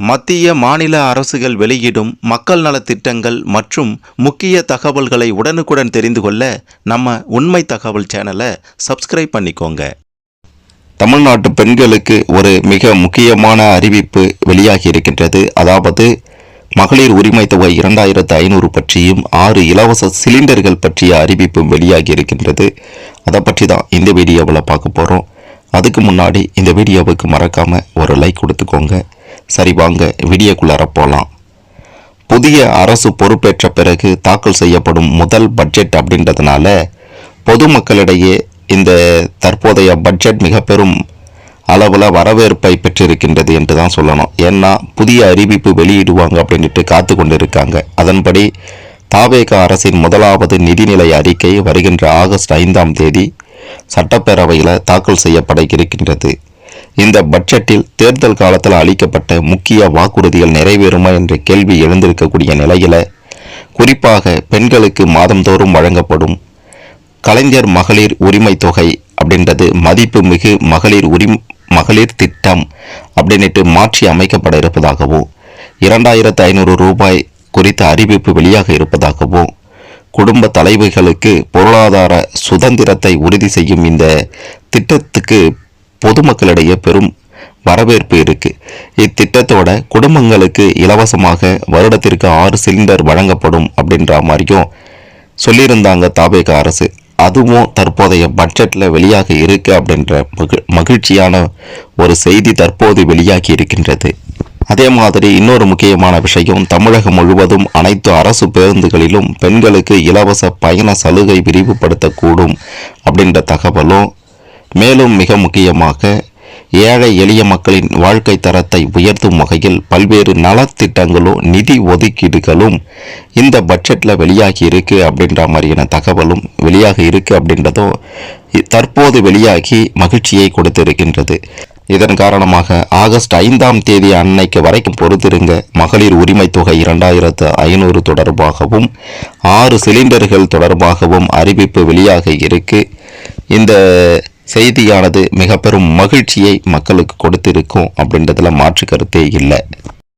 மத்திய மாநில அரசுகள் வெளியிடும் மக்கள் நலத்திட்டங்கள் மற்றும் முக்கிய தகவல்களை உடனுக்குடன் தெரிந்து கொள்ள நம்ம உண்மை தகவல் சேனலை சப்ஸ்கிரைப் பண்ணிக்கோங்க. தமிழ்நாட்டு பெண்களுக்கு ஒரு மிக முக்கியமான அறிவிப்பு வெளியாகி இருக்கின்றது. அதாவது மகளிர் உரிமை தொகை 2500 பற்றியும் 6 இலவச சிலிண்டர்கள் பற்றிய அறிவிப்பு வெளியாகி இருக்கின்றது. அதை பற்றி தான் இந்த வீடியோவில் பார்க்க போகிறோம். அதுக்கு முன்னாடி இந்த வீடியோவுக்கு மறக்காமல் ஒரு லைக் கொடுத்துக்கோங்க. சரி, வாங்க வீடியோக்குள்ளார போகலாம். புதிய அரசு பொறுப்பேற்ற பிறகு தாக்கல் செய்யப்படும் முதல் பட்ஜெட் அப்படின்றதுனால பொதுமக்களிடையே இந்த தற்போதைய பட்ஜெட் மிக பெரும் அளவில் வரவேற்பை பெற்றிருக்கின்றது என்று தான் சொல்லணும். ஏன்னா புதிய அறிவிப்பு வெளியிடுவாங்க அப்படின்ட்டு காத்து கொண்டு இருக்காங்க. அதன்படி தாவேக அரசின் முதலாவது நிதிநிலை அறிக்கை வருகின்ற ஆகஸ்ட் 5ஆம் தேதி சட்டப்பேரவையில் தாக்கல் செய்யப்பட இருக்கின்றது. இந்த பட்ஜெட்டில் தேர்தல் காலத்தில் அளிக்கப்பட்ட முக்கிய வாக்குறுதிகள் நிறைவேறுமா என்ற கேள்வி எழுந்திருக்கக்கூடிய நிலையில், குறிப்பாக பெண்களுக்கு மாதந்தோறும் வழங்கப்படும் கலைஞர் மகளிர் உரிமை தொகை அப்படின்றது மதிப்பு மிகு மகளிர் திட்டம் அப்படின்ட்டு மாற்றி அமைக்கப்பட இருப்பதாகவும், 2500 ரூபாய் குறித்த அறிவிப்பு வெளியாக இருப்பதாகவும், குடும்ப தலைவிகளுக்கு பொருளாதார சுதந்திரத்தை உறுதி செய்யும் இந்த திட்டத்துக்கு பொதுமக்களிடையே பெரும் வரவேற்பு இருக்கு. இத்திட்டத்தோட குடும்பங்களுக்கு இலவசமாக வருடத்திற்கு 6 சிலிண்டர் வழங்கப்படும் அப்படின்ற மாதிரியும் சொல்லியிருந்தாங்க தாவேக அரசு. அதுவும் தற்போதைய பட்ஜெட்டில் வெளியாக இருக்கு அப்படின்ற மகிழ்ச்சியான ஒரு செய்தி தற்போது வெளியாகி இருக்கின்றது. அதே மாதிரி இன்னொரு முக்கியமான விஷயம், தமிழகம் முழுவதும் அனைத்து அரசு பேருந்துகளிலும் பெண்களுக்கு இலவச பயண சலுகை விரிவுபடுத்தக்கூடும் அப்படின்ற தகவலும், மேலும் மிக முக்கியமாக ஏழை எளிய மக்களின் வாழ்க்கை தரத்தை உயர்த்தும் வகையில் பல்வேறு நலத்திட்டங்களும் நிதி ஒதுக்கீடுகளும் இந்த பட்ஜெட்டில் வெளியாகி இருக்கு அப்படின்ற மாதிரியான தகவலும் வெளியாகி இருக்கு அப்படின்றதும் தற்போது வெளியாகி மகிழ்ச்சியை கொடுத்திருக்கின்றது. இதன் காரணமாக ஆகஸ்ட் 5ஆம் தேதி அன்னைக்கு வரைக்கும் பொறுத்திருங்க. மகளிர் உரிமை தொகை 2500 தொடர்பாகவும் 6 சிலிண்டர்கள் தொடர்பாகவும் அறிவிப்பு வெளியாக இருக்கு. இந்த செய்தியானது மிக பெரும் மகிழ்ச்சியை மக்களுக்கு கொடுத்திருக்கும் அப்படின்றதுல மாற்று கருத்தே இல்லை.